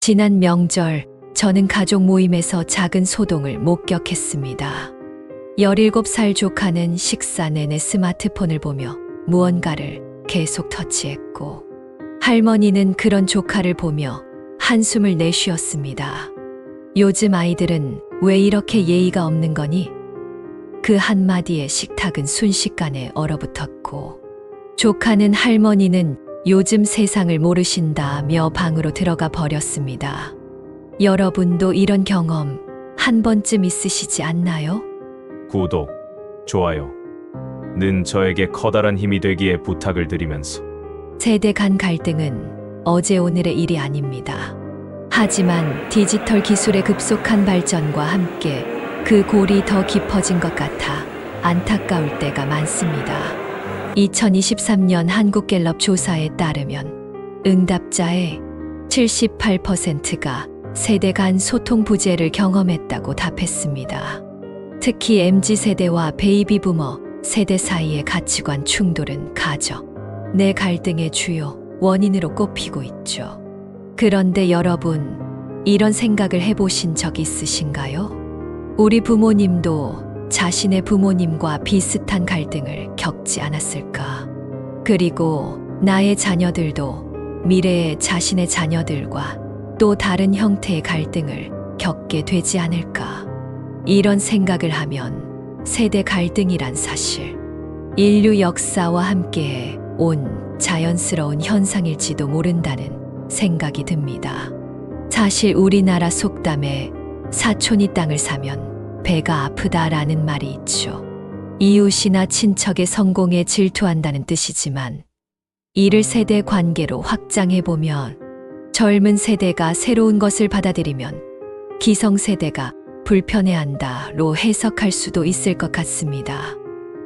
지난 명절, 저는 가족 모임에서 작은 소동을 목격했습니다. 17살 조카는 식사 내내 스마트폰을 보며 무언가를 계속 터치했고, 할머니는 그런 조카를 보며 한숨을 내쉬었습니다. 요즘 아이들은 왜 이렇게 예의가 없는 거니? 그 한마디에 식탁은 순식간에 얼어붙었고, 조카는 할머니는 요즘 세상을 모르신다며 방으로 들어가 버렸습니다. 여러분도 이런 경험 한 번쯤 있으시지 않나요? 구독, 좋아요 는 저에게 커다란 힘이 되기에 부탁을 드리면서 세대 간 갈등은 어제 오늘의 일이 아닙니다. 하지만 디지털 기술의 급속한 발전과 함께 그 골이 더 깊어진 것 같아 안타까울 때가 많습니다. 2023년 한국갤럽 조사에 따르면 응답자의 78%가 세대 간 소통 부재를 경험했다고 답했습니다. 특히 MZ세대와 베이비부머 세대 사이의 가치관 충돌은 가족 내 갈등의 주요 원인으로 꼽히고 있죠. 그런데 여러분, 이런 생각을 해보신 적 있으신가요? 우리 부모님도 자신의 부모님과 비슷한 갈등을 겪지 않았을까? 그리고 나의 자녀들도 미래의 자신의 자녀들과 또 다른 형태의 갈등을 겪게 되지 않을까? 이런 생각을 하면 세대 갈등이란 사실, 인류 역사와 함께 온 자연스러운 현상일지도 모른다는 생각이 듭니다. 사실 우리나라 속담에 사촌이 땅을 사면 배가 아프다라는 말이 있죠. 이웃이나 친척의 성공에 질투한다는 뜻이지만, 이를 세대 관계로 확장해보면 젊은 세대가 새로운 것을 받아들이면 기성세대가 불편해한다로 해석할 수도 있을 것 같습니다.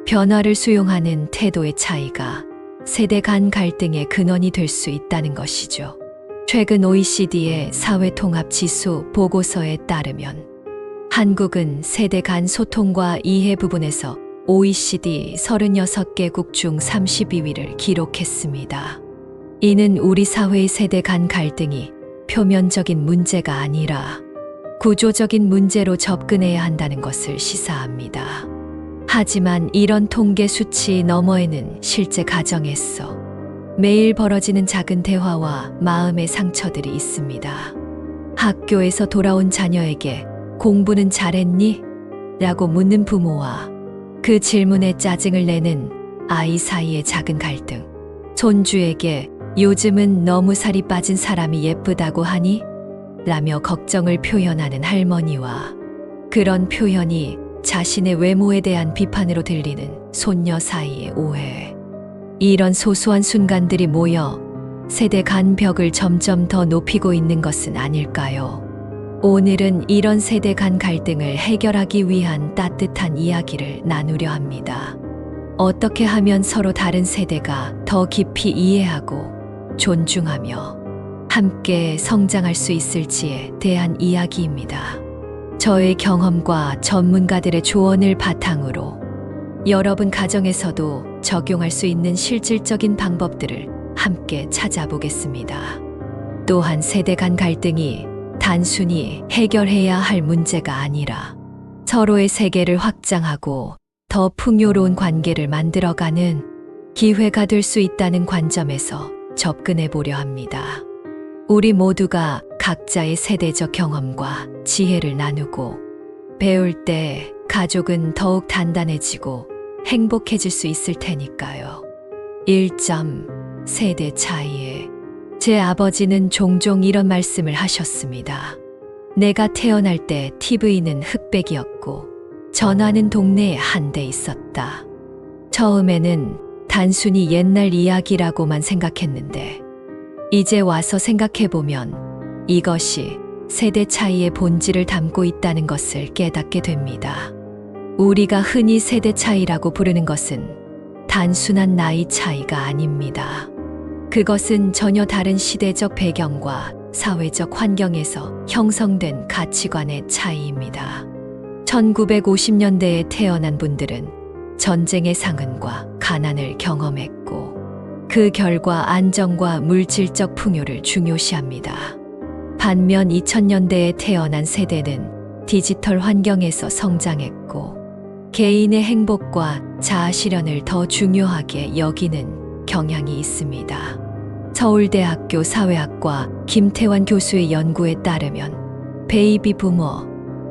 변화를 수용하는 태도의 차이가 세대 간 갈등의 근원이 될 수 있다는 것이죠. 최근 OECD의 사회통합지수 보고서에 따르면 한국은 세대 간 소통과 이해 부분에서 OECD 36개국 중 32위를 기록했습니다. 이는 우리 사회의 세대 간 갈등이 표면적인 문제가 아니라 구조적인 문제로 접근해야 한다는 것을 시사합니다. 하지만 이런 통계 수치 너머에는 실제 가정에서 매일 벌어지는 작은 대화와 마음의 상처들이 있습니다. 학교에서 돌아온 자녀에게 공부는 잘했니? 라고 묻는 부모와 그 질문에 짜증을 내는 아이 사이의 작은 갈등. 손주에게 요즘은 너무 살이 빠진 사람이 예쁘다고 하니? 라며 걱정을 표현하는 할머니와 그런 표현이 자신의 외모에 대한 비판으로 들리는 손녀 사이의 오해. 이런 소소한 순간들이 모여 세대 간 벽을 점점 더 높이고 있는 것은 아닐까요? 오늘은 이런 세대 간 갈등을 해결하기 위한 따뜻한 이야기를 나누려 합니다. 어떻게 하면 서로 다른 세대가 더 깊이 이해하고 존중하며 함께 성장할 수 있을지에 대한 이야기입니다. 저의 경험과 전문가들의 조언을 바탕으로 여러분 가정에서도 적용할 수 있는 실질적인 방법들을 함께 찾아보겠습니다. 또한 세대 간 갈등이 단순히 해결해야 할 문제가 아니라 서로의 세계를 확장하고 더 풍요로운 관계를 만들어가는 기회가 될 수 있다는 관점에서 접근해 보려 합니다. 우리 모두가 각자의 세대적 경험과 지혜를 나누고 배울 때 가족은 더욱 단단해지고 행복해질 수 있을 테니까요. 1점 세대 차이에 제 아버지는 종종 이런 말씀을 하셨습니다. 내가 태어날 때 TV는 흑백이었고 전화는 동네에 한 대 있었다. 처음에는 단순히 옛날 이야기라고만 생각했는데 이제 와서 생각해보면 이것이 세대 차이의 본질을 담고 있다는 것을 깨닫게 됩니다. 우리가 흔히 세대 차이라고 부르는 것은 단순한 나이 차이가 아닙니다. 그것은 전혀 다른 시대적 배경과 사회적 환경에서 형성된 가치관의 차이입니다. 1950년대에 태어난 분들은 전쟁의 상흔과 가난을 경험했고 그 결과 안정과 물질적 풍요를 중요시합니다. 반면 2000년대에 태어난 세대는 디지털 환경에서 성장했고 개인의 행복과 자아 실현을 더 중요하게 여기는 경향이 있습니다. 서울대학교 사회학과 김태환 교수의 연구에 따르면 베이비 부머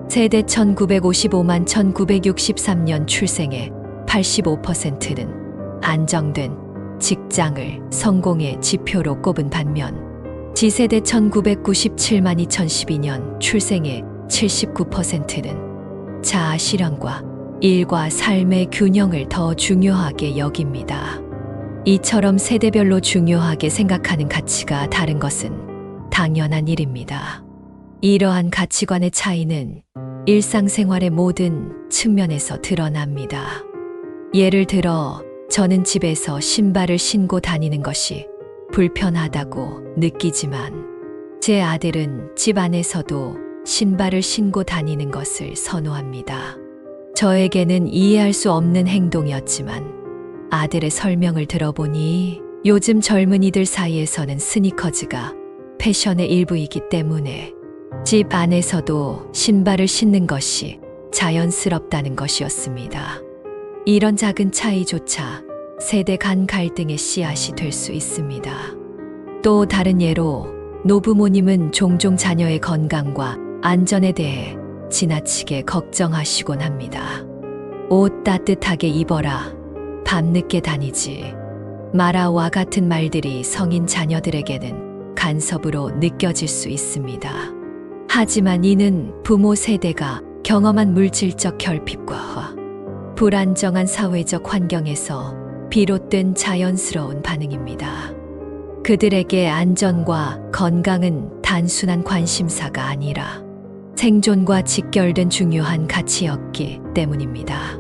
세대 1955만 1963년 출생의 85%는 안정된 직장을 성공의 지표로 꼽은 반면 지세대 1997만 2012년 출생의 79%는 자아 실현과 일과 삶의 균형을 더 중요하게 여깁니다. 이처럼 세대별로 중요하게 생각하는 가치가 다른 것은 당연한 일입니다. 이러한 가치관의 차이는 일상생활의 모든 측면에서 드러납니다. 예를 들어 저는 집에서 신발을 신고 다니는 것이 불편하다고 느끼지만 제 아들은 집 안에서도 신발을 신고 다니는 것을 선호합니다. 저에게는 이해할 수 없는 행동이었지만 아들의 설명을 들어보니 요즘 젊은이들 사이에서는 스니커즈가 패션의 일부이기 때문에 집 안에서도 신발을 신는 것이 자연스럽다는 것이었습니다. 이런 작은 차이조차 세대 간 갈등의 씨앗이 될 수 있습니다. 또 다른 예로 노부모님은 종종 자녀의 건강과 안전에 대해 지나치게 걱정하시곤 합니다. 옷 따뜻하게 입어라, 밤늦게 다니지 마라와 같은 말들이 성인 자녀들에게는 간섭으로 느껴질 수 있습니다. 하지만 이는 부모 세대가 경험한 물질적 결핍과 불안정한 사회적 환경에서 비롯된 자연스러운 반응입니다. 그들에게 안전과 건강은 단순한 관심사가 아니라 생존과 직결된 중요한 가치였기 때문입니다.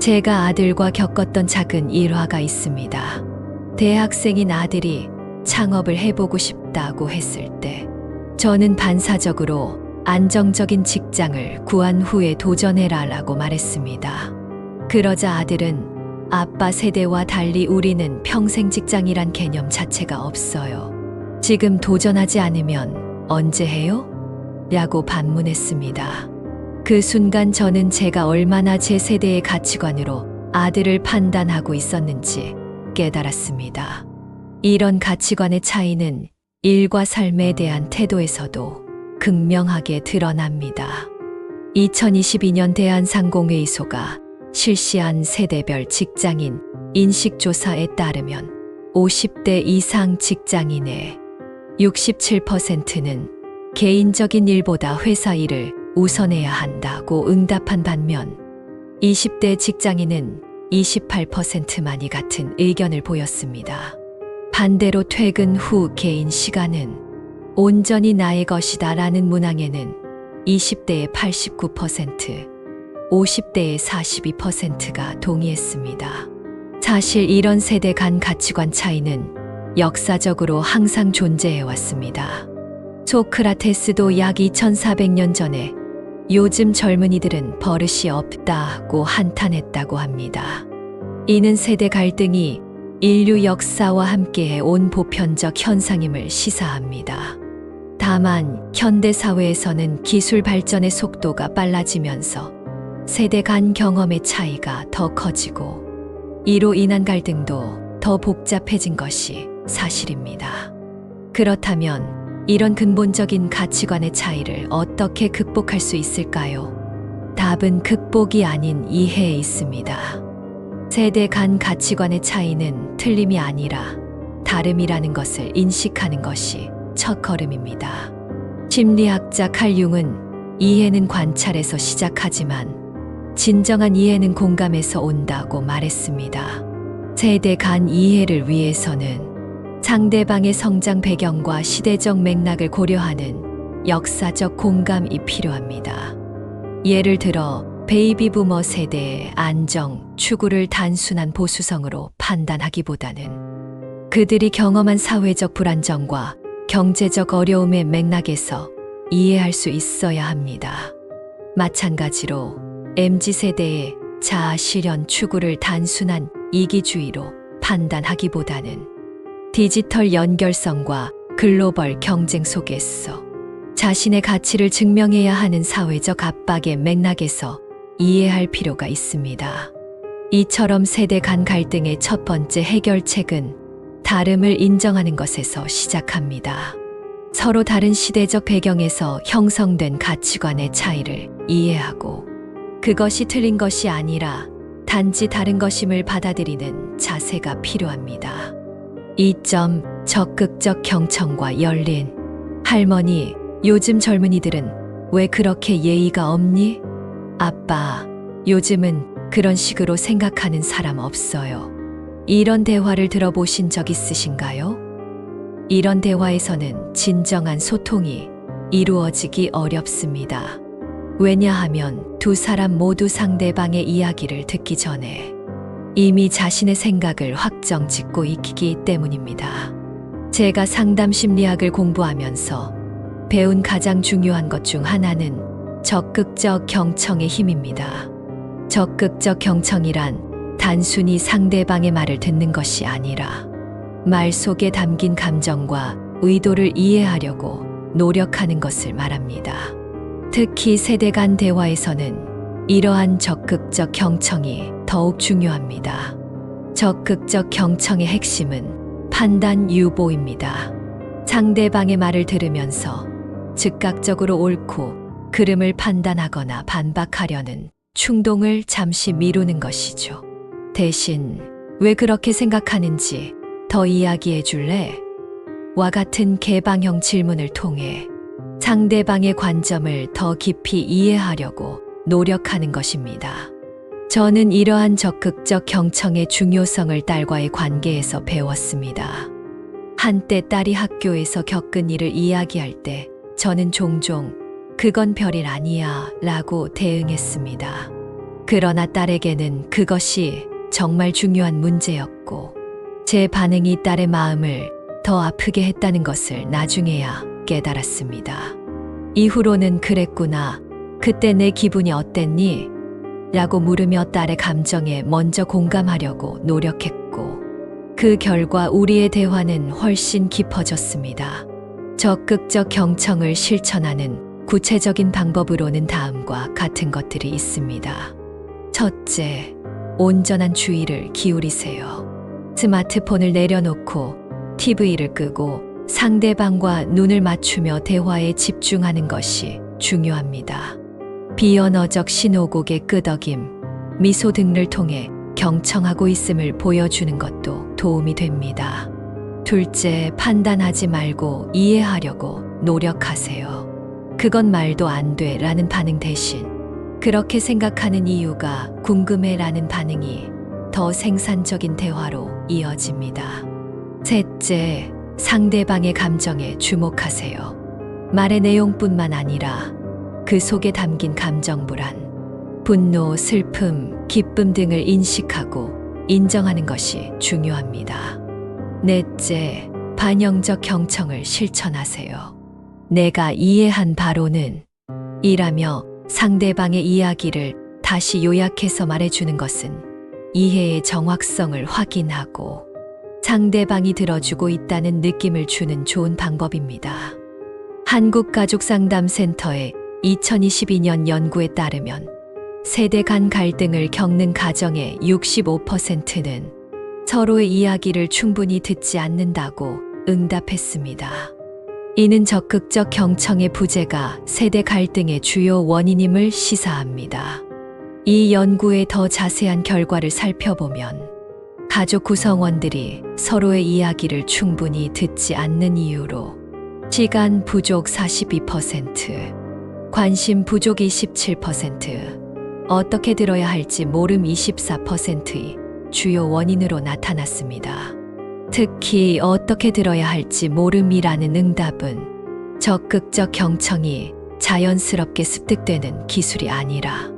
제가 아들과 겪었던 작은 일화가 있습니다. 대학생인 아들이 창업을 해보고 싶다고 했을 때 저는 반사적으로 안정적인 직장을 구한 후에 도전해라라고 말했습니다. 그러자 아들은 아빠 세대와 달리 우리는 평생 직장이란 개념 자체가 없어요. 지금 도전하지 않으면 언제 해요? 라고 반문했습니다. 그 순간 저는 제가 얼마나 제 세대의 가치관으로 아들을 판단하고 있었는지 깨달았습니다. 이런 가치관의 차이는 일과 삶에 대한 태도에서도 극명하게 드러납니다. 2022년 대한상공회의소가 실시한 세대별 직장인 인식조사에 따르면 50대 이상 직장인의 67%는 개인적인 일보다 회사 일을 우선해야 한다고 응답한 반면 20대 직장인은 28%만이 같은 의견을 보였습니다. 반대로 퇴근 후 개인 시간은 온전히 나의 것이다 라는 문항에는 20대의 89%, 50대의 42%가 동의했습니다. 사실 이런 세대 간 가치관 차이는 역사적으로 항상 존재해 왔습니다. 소크라테스도 약 2400년 전에 요즘 젊은이들은 버릇이 없다고 한탄했다고 합니다. 이는 세대 갈등이 인류 역사와 함께 온 보편적 현상임을 시사합니다. 다만 현대 사회에서는 기술 발전의 속도가 빨라지면서 세대 간 경험의 차이가 더 커지고 이로 인한 갈등도 더 복잡해진 것이 사실입니다. 그렇다면 이런 근본적인 가치관의 차이를 어떻게 극복할 수 있을까요? 답은 극복이 아닌 이해에 있습니다. 세대 간 가치관의 차이는 틀림이 아니라 다름이라는 것을 인식하는 것이 첫걸음입니다. 심리학자 칼 융은 이해는 관찰에서 시작하지만 진정한 이해는 공감에서 온다고 말했습니다. 세대 간 이해를 위해서는 상대방의 성장 배경과 시대적 맥락을 고려하는 역사적 공감이 필요합니다. 예를 들어 베이비 부머 세대의 안정, 추구를 단순한 보수성으로 판단하기보다는 그들이 경험한 사회적 불안정과 경제적 어려움의 맥락에서 이해할 수 있어야 합니다. 마찬가지로 MZ세대의 자아 실현 추구를 단순한 이기주의로 판단하기보다는 디지털 연결성과 글로벌 경쟁 속에서 자신의 가치를 증명해야 하는 사회적 압박의 맥락에서 이해할 필요가 있습니다. 이처럼 세대 간 갈등의 첫 번째 해결책은 다름을 인정하는 것에서 시작합니다. 서로 다른 시대적 배경에서 형성된 가치관의 차이를 이해하고 그것이 틀린 것이 아니라 단지 다른 것임을 받아들이는 자세가 필요합니다. 2점 적극적 경청과 열린 할머니, 요즘 젊은이들은 왜 그렇게 예의가 없니? 아빠, 요즘은 그런 식으로 생각하는 사람 없어요. 이런 대화를 들어보신 적 있으신가요? 이런 대화에서는 진정한 소통이 이루어지기 어렵습니다. 왜냐하면 두 사람 모두 상대방의 이야기를 듣기 전에 이미 자신의 생각을 확정 짓고 있기 때문입니다. 제가 상담 심리학을 공부하면서 배운 가장 중요한 것 중 하나는 적극적 경청의 힘입니다. 적극적 경청이란 단순히 상대방의 말을 듣는 것이 아니라 말 속에 담긴 감정과 의도를 이해하려고 노력하는 것을 말합니다. 특히 세대 간 대화에서는 이러한 적극적 경청이 더욱 중요합니다. 적극적 경청의 핵심은 판단 유보입니다. 상대방의 말을 들으면서 즉각적으로 옳고 그름을 판단하거나 반박하려는 충동을 잠시 미루는 것이죠. 대신 왜 그렇게 생각하는지 더 이야기해 줄래? 와 같은 개방형 질문을 통해 상대방의 관점을 더 깊이 이해하려고 노력하는 것입니다. 저는 이러한 적극적 경청의 중요성을 딸과의 관계에서 배웠습니다. 한때 딸이 학교에서 겪은 일을 이야기할 때 저는 종종 그건 별일 아니야 라고 대응했습니다. 그러나 딸에게는 그것이 정말 중요한 문제였고 제 반응이 딸의 마음을 더 아프게 했다는 것을 나중에야 깨달았습니다. 이후로는 그랬구나. 그때 내 기분이 어땠니? 라고 물으며 딸의 감정에 먼저 공감하려고 노력했고 그 결과 우리의 대화는 훨씬 깊어졌습니다. 적극적 경청을 실천하는 구체적인 방법으로는 다음과 같은 것들이 있습니다. 첫째, 온전한 주의를 기울이세요. 스마트폰을 내려놓고 TV를 끄고 상대방과 눈을 맞추며 대화에 집중하는 것이 중요합니다. 비언어적 신호곡의 끄덕임, 미소 등을 통해 경청하고 있음을 보여주는 것도 도움이 됩니다. 둘째, 판단하지 말고 이해하려고 노력하세요. 그건 말도 안 돼 라는 반응 대신 그렇게 생각하는 이유가 궁금해 라는 반응이 더 생산적인 대화로 이어집니다. 셋째, 상대방의 감정에 주목하세요. 말의 내용뿐만 아니라 그 속에 담긴 감정 불안, 분노, 슬픔, 기쁨 등을 인식하고 인정하는 것이 중요합니다. 넷째, 반영적 경청을 실천하세요. 내가 이해한 바로는 이라며 상대방의 이야기를 다시 요약해서 말해주는 것은 이해의 정확성을 확인하고 상대방이 들어주고 있다는 느낌을 주는 좋은 방법입니다. 한국가족상담센터의 2022년 연구에 따르면 세대 간 갈등을 겪는 가정의 65%는 서로의 이야기를 충분히 듣지 않는다고 응답했습니다. 이는 적극적 경청의 부재가 세대 갈등의 주요 원인임을 시사합니다. 이 연구의 더 자세한 결과를 살펴보면 가족 구성원들이 서로의 이야기를 충분히 듣지 않는 이유로 시간 부족 42%, 관심 부족 27%, 어떻게 들어야 할지 모름 24%의 주요 원인으로 나타났습니다. 특히 어떻게 들어야 할지 모름이라는 응답은 적극적 경청이 자연스럽게 습득되는 기술이 아니라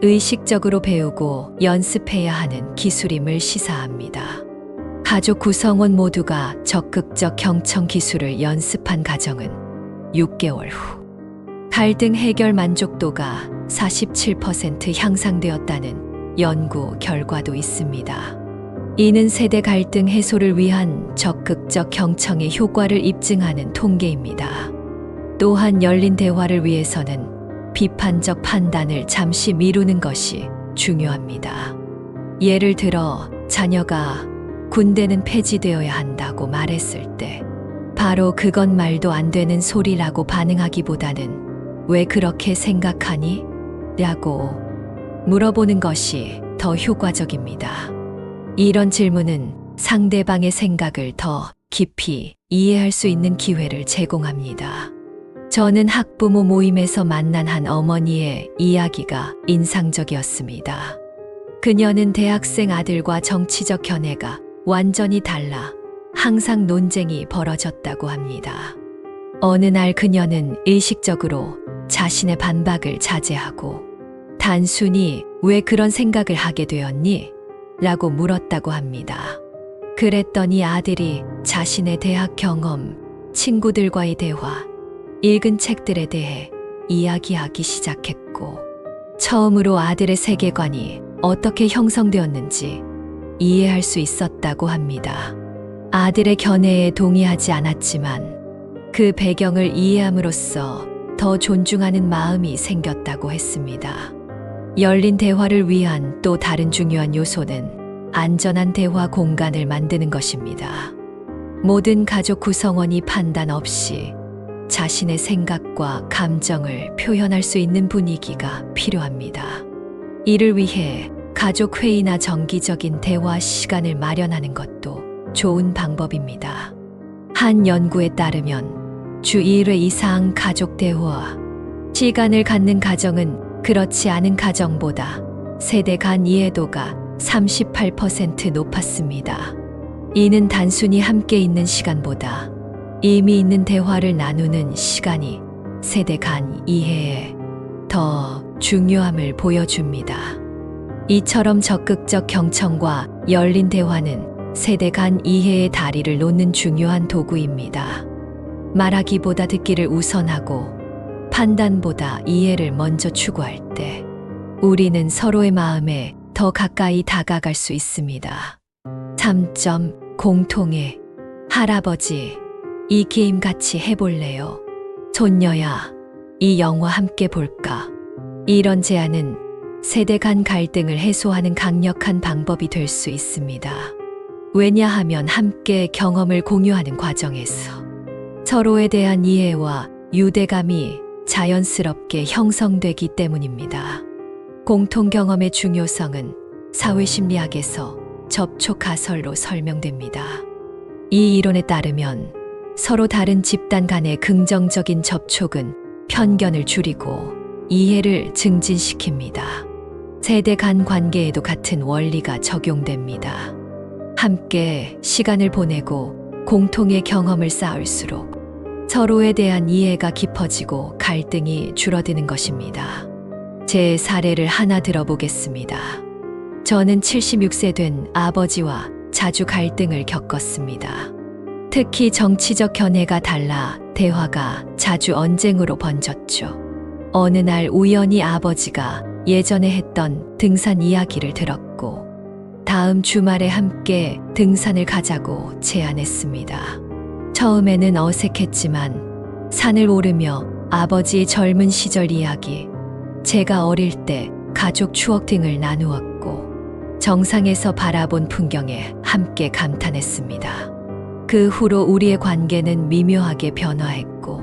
의식적으로 배우고 연습해야 하는 기술임을 시사합니다. 가족 구성원 모두가 적극적 경청 기술을 연습한 가정은 6개월 후 갈등 해결 만족도가 47% 향상되었다는 연구 결과도 있습니다. 이는 세대 갈등 해소를 위한 적극적 경청의 효과를 입증하는 통계입니다. 또한 열린 대화를 위해서는 비판적 판단을 잠시 미루는 것이 중요합니다. 예를 들어 자녀가 군대는 폐지되어야 한다고 말했을 때 바로 그건 말도 안 되는 소리라고 반응하기보다는 왜 그렇게 생각하니? 라고 물어보는 것이 더 효과적입니다. 이런 질문은 상대방의 생각을 더 깊이 이해할 수 있는 기회를 제공합니다. 저는 학부모 모임에서 만난 한 어머니의 이야기가 인상적이었습니다. 그녀는 대학생 아들과 정치적 견해가 완전히 달라 항상 논쟁이 벌어졌다고 합니다. 어느 날 그녀는 의식적으로 자신의 반박을 자제하고 단순히 왜 그런 생각을 하게 되었니? 라고 물었다고 합니다. 그랬더니 아들이 자신의 대학 경험, 친구들과의 대화, 읽은 책들에 대해 이야기하기 시작했고, 처음으로 아들의 세계관이 어떻게 형성되었는지 이해할 수 있었다고 합니다. 아들의 견해에 동의하지 않았지만 그 배경을 이해함으로써 더 존중하는 마음이 생겼다고 했습니다. 열린 대화를 위한 또 다른 중요한 요소는 안전한 대화 공간을 만드는 것입니다. 모든 가족 구성원이 판단 없이 자신의 생각과 감정을 표현할 수 있는 분위기가 필요합니다. 이를 위해 가족 회의나 정기적인 대화 시간을 마련하는 것도 좋은 방법입니다. 한 연구에 따르면 주 1회 이상 가족 대화 시간을 갖는 가정은 그렇지 않은 가정보다 세대 간 이해도가 38% 높았습니다. 이는 단순히 함께 있는 시간보다 의미 있는 대화를 나누는 시간이 세대 간 이해에 더 중요함을 보여줍니다. 이처럼 적극적 경청과 열린 대화는 세대 간 이해의 다리를 놓는 중요한 도구입니다. 말하기보다 듣기를 우선하고 판단보다 이해를 먼저 추구할 때 우리는 서로의 마음에 더 가까이 다가갈 수 있습니다. 3점 공통의 할아버지, 이 게임 같이 해볼래요? 손녀야, 이 영화 함께 볼까? 이런 제안은 세대 간 갈등을 해소하는 강력한 방법이 될 수 있습니다. 왜냐하면 함께 경험을 공유하는 과정에서 서로에 대한 이해와 유대감이 자연스럽게 형성되기 때문입니다. 공통 경험의 중요성은 사회심리학에서 접촉 가설로 설명됩니다. 이 이론에 따르면 서로 다른 집단 간의 긍정적인 접촉은 편견을 줄이고 이해를 증진시킵니다. 세대 간 관계에도 같은 원리가 적용됩니다. 함께 시간을 보내고 공통의 경험을 쌓을수록 서로에 대한 이해가 깊어지고 갈등이 줄어드는 것입니다. 제 사례를 하나 들어보겠습니다. 저는 76세 된 아버지와 자주 갈등을 겪었습니다. 특히 정치적 견해가 달라 대화가 자주 언쟁으로 번졌죠. 어느 날 우연히 아버지가 예전에 했던 등산 이야기를 들었고 다음 주말에 함께 등산을 가자고 제안했습니다. 처음에는 어색했지만 산을 오르며 아버지의 젊은 시절 이야기, 제가 어릴 때 가족 추억 등을 나누었고 정상에서 바라본 풍경에 함께 감탄했습니다. 그 후로 우리의 관계는 미묘하게 변화했고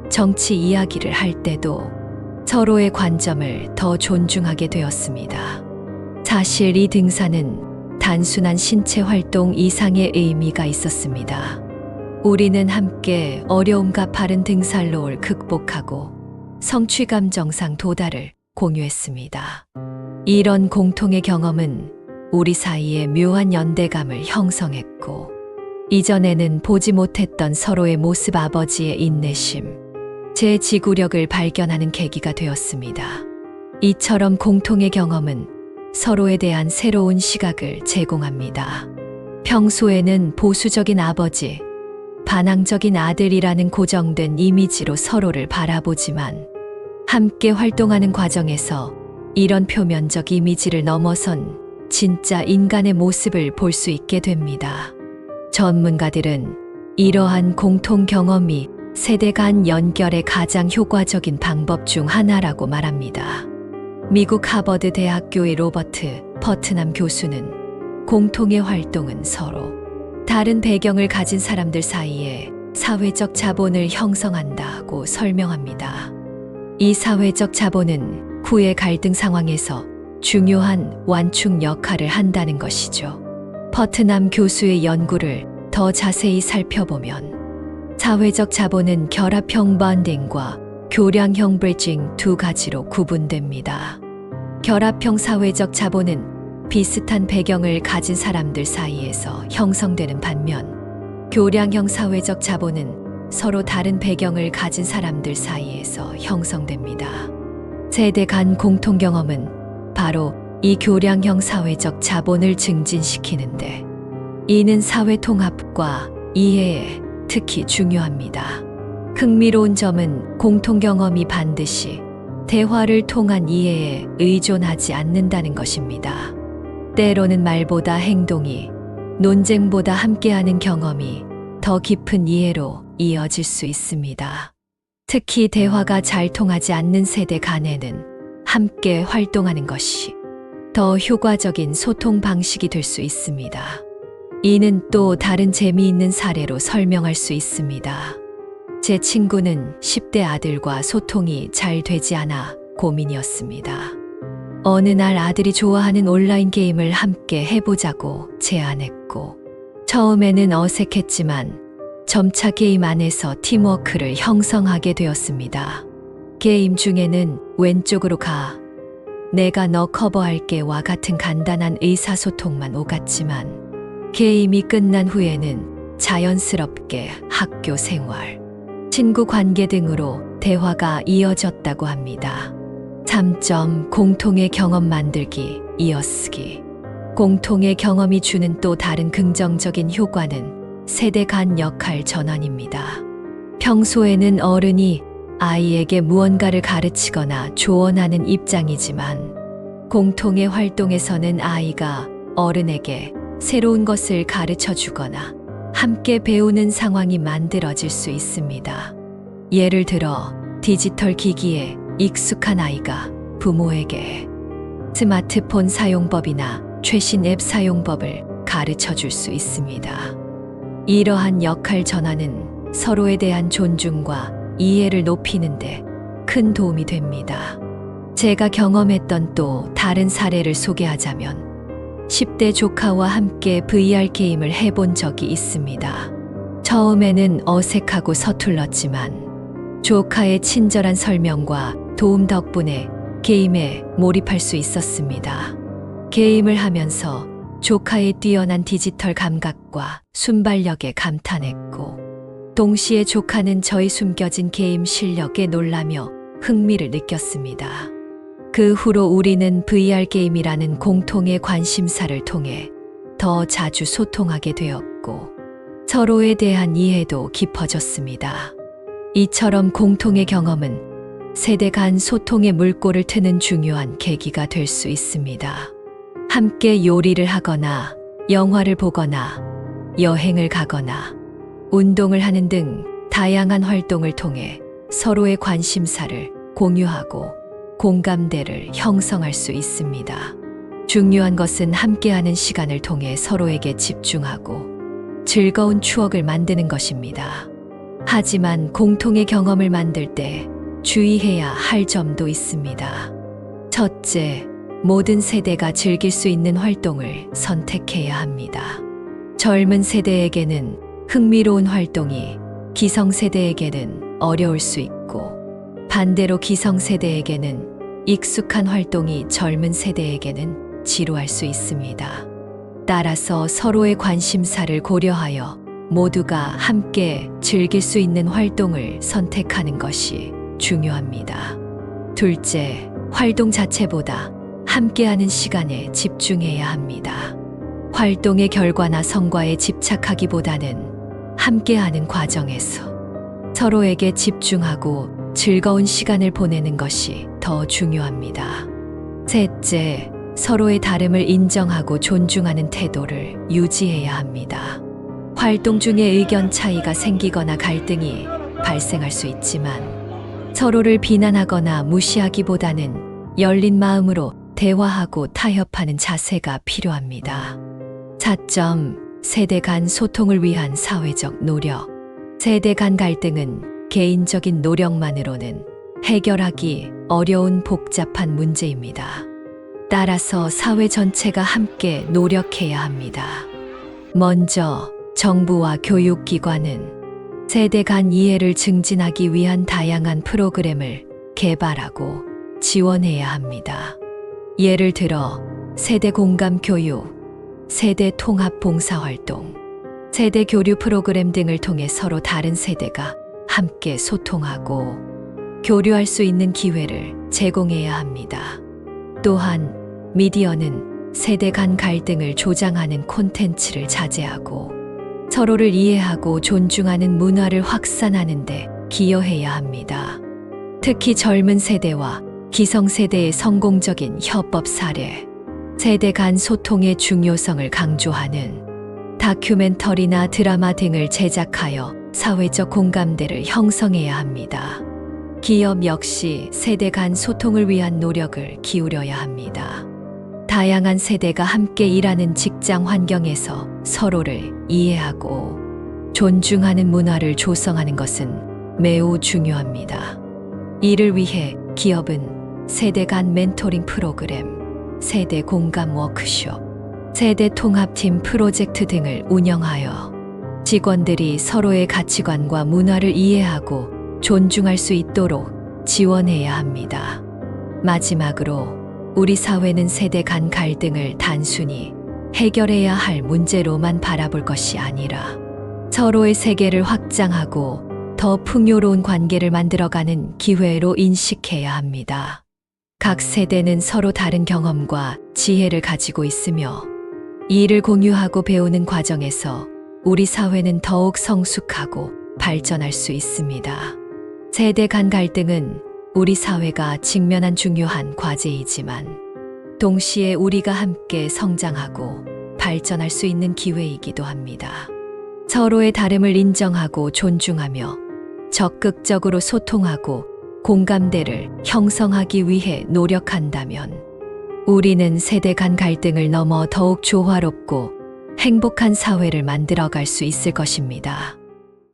정치 이야기를 할 때도 서로의 관점을 더 존중하게 되었습니다. 사실 이 등산은 단순한 신체 활동 이상의 의미가 있었습니다. 우리는 함께 어려움과 바른 등산로를 극복하고 성취감 정상 도달을 공유했습니다. 이런 공통의 경험은 우리 사이에 묘한 연대감을 형성했고 이전에는 보지 못했던 서로의 모습, 아버지의 인내심, 제 지구력을 발견하는 계기가 되었습니다. 이처럼 공통의 경험은 서로에 대한 새로운 시각을 제공합니다. 평소에는 보수적인 아버지, 반항적인 아들이라는 고정된 이미지로 서로를 바라보지만 함께 활동하는 과정에서 이런 표면적 이미지를 넘어선 진짜 인간의 모습을 볼 수 있게 됩니다. 전문가들은 이러한 공통 경험이 세대 간 연결의 가장 효과적인 방법 중 하나라고 말합니다. 미국 하버드 대학교의 로버트 퍼트남 교수는 공통의 활동은 서로 다른 배경을 가진 사람들 사이에 사회적 자본을 형성한다고 설명합니다. 이 사회적 자본은 후의 갈등 상황에서 중요한 완충 역할을 한다는 것이죠. 퍼트남 교수의 연구를 더 자세히 살펴보면 사회적 자본은 결합형 번딩과 교량형 브리징 두 가지로 구분됩니다. 결합형 사회적 자본은 비슷한 배경을 가진 사람들 사이에서 형성되는 반면 교량형 사회적 자본은 서로 다른 배경을 가진 사람들 사이에서 형성됩니다. 세대 간 공통 경험은 바로 이 교량형 사회적 자본을 증진시키는데 이는 사회 통합과 이해에 특히 중요합니다. 흥미로운 점은 공통 경험이 반드시 대화를 통한 이해에 의존하지 않는다는 것입니다. 때로는 말보다 행동이, 논쟁보다 함께하는 경험이 더 깊은 이해로 이어질 수 있습니다. 특히 대화가 잘 통하지 않는 세대 간에는 함께 활동하는 것이 더 효과적인 소통 방식이 될 수 있습니다. 이는 또 다른 재미있는 사례로 설명할 수 있습니다. 제 친구는 10대 아들과 소통이 잘 되지 않아 고민이었습니다. 어느 날 아들이 좋아하는 온라인 게임을 함께 해보자고 제안했고, 처음에는 어색했지만 점차 게임 안에서 팀워크를 형성하게 되었습니다. 게임 중에는 왼쪽으로 가, 내가 너 커버할게와 같은 간단한 의사소통만 오갔지만 게임이 끝난 후에는 자연스럽게 학교 생활, 친구 관계 등으로 대화가 이어졌다고 합니다. 3점 공통의 경험 만들기, 이어쓰기. 공통의 경험이 주는 또 다른 긍정적인 효과는 세대 간 역할 전환입니다. 평소에는 어른이 아이에게 무언가를 가르치거나 조언하는 입장이지만 공통의 활동에서는 아이가 어른에게 새로운 것을 가르쳐 주거나 함께 배우는 상황이 만들어질 수 있습니다. 예를 들어 디지털 기기에 익숙한 아이가 부모에게 스마트폰 사용법이나 최신 앱 사용법을 가르쳐 줄 수 있습니다. 이러한 역할 전환은 서로에 대한 존중과 이해를 높이는데 큰 도움이 됩니다. 제가 경험했던 또 다른 사례를 소개하자면 10대 조카와 함께 VR 게임을 해본 적이 있습니다. 처음에는 어색하고 서툴렀지만 조카의 친절한 설명과 도움 덕분에 게임에 몰입할 수 있었습니다. 게임을 하면서 조카의 뛰어난 디지털 감각과 순발력에 감탄했고, 동시에 조카는 저의 숨겨진 게임 실력에 놀라며 흥미를 느꼈습니다. 그 후로 우리는 VR 게임이라는 공통의 관심사를 통해 더 자주 소통하게 되었고 서로에 대한 이해도 깊어졌습니다. 이처럼 공통의 경험은 세대 간 소통의 물꼬를 트는 중요한 계기가 될 수 있습니다. 함께 요리를 하거나 영화를 보거나 여행을 가거나 운동을 하는 등 다양한 활동을 통해 서로의 관심사를 공유하고 공감대를 형성할 수 있습니다. 중요한 것은 함께하는 시간을 통해 서로에게 집중하고 즐거운 추억을 만드는 것입니다. 하지만 공통의 경험을 만들 때 주의해야 할 점도 있습니다. 첫째, 모든 세대가 즐길 수 있는 활동을 선택해야 합니다. 젊은 세대에게는 흥미로운 활동이 기성세대에게는 어려울 수 있고, 반대로 기성세대에게는 익숙한 활동이 젊은 세대에게는 지루할 수 있습니다. 따라서 서로의 관심사를 고려하여 모두가 함께 즐길 수 있는 활동을 선택하는 것이 중요합니다. 둘째, 활동 자체보다 함께하는 시간에 집중해야 합니다. 활동의 결과나 성과에 집착하기보다는 함께하는 과정에서 서로에게 집중하고 즐거운 시간을 보내는 것이 더 중요합니다. 셋째, 서로의 다름을 인정하고 존중하는 태도를 유지해야 합니다. 활동 중에 의견 차이가 생기거나 갈등이 발생할 수 있지만 서로를 비난하거나 무시하기보다는 열린 마음으로 대화하고 타협하는 자세가 필요합니다. 4점. 세대 간 소통을 위한 사회적 노력. 세대 간 갈등은 개인적인 노력만으로는 해결하기 어려운 복잡한 문제입니다. 따라서 사회 전체가 함께 노력해야 합니다. 먼저 정부와 교육기관은 세대 간 이해를 증진하기 위한 다양한 프로그램을 개발하고 지원해야 합니다. 예를 들어 세대 공감 교육, 세대 통합 봉사활동, 세대 교류 프로그램 등을 통해 서로 다른 세대가 함께 소통하고 교류할 수 있는 기회를 제공해야 합니다. 또한 미디어는 세대 간 갈등을 조장하는 콘텐츠를 자제하고 서로를 이해하고 존중하는 문화를 확산하는 데 기여해야 합니다. 특히 젊은 세대와 기성세대의 성공적인 협업 사례, 세대 간 소통의 중요성을 강조하는 다큐멘터리나 드라마 등을 제작하여 사회적 공감대를 형성해야 합니다. 기업 역시 세대 간 소통을 위한 노력을 기울여야 합니다. 다양한 세대가 함께 일하는 직장 환경에서 서로를 이해하고 존중하는 문화를 조성하는 것은 매우 중요합니다. 이를 위해 기업은 세대 간 멘토링 프로그램, 세대 공감 워크숍, 세대 통합팀 프로젝트 등을 운영하여 직원들이 서로의 가치관과 문화를 이해하고 존중할 수 있도록 지원해야 합니다. 마지막으로 우리 사회는 세대 간 갈등을 단순히 해결해야 할 문제로만 바라볼 것이 아니라 서로의 세계를 확장하고 더 풍요로운 관계를 만들어가는 기회로 인식해야 합니다. 각 세대는 서로 다른 경험과 지혜를 가지고 있으며 이를 공유하고 배우는 과정에서 우리 사회는 더욱 성숙하고 발전할 수 있습니다. 세대 간 갈등은 우리 사회가 직면한 중요한 과제이지만 동시에 우리가 함께 성장하고 발전할 수 있는 기회이기도 합니다. 서로의 다름을 인정하고 존중하며 적극적으로 소통하고 공감대를 형성하기 위해 노력한다면 우리는 세대 간 갈등을 넘어 더욱 조화롭고 행복한 사회를 만들어갈 수 있을 것입니다.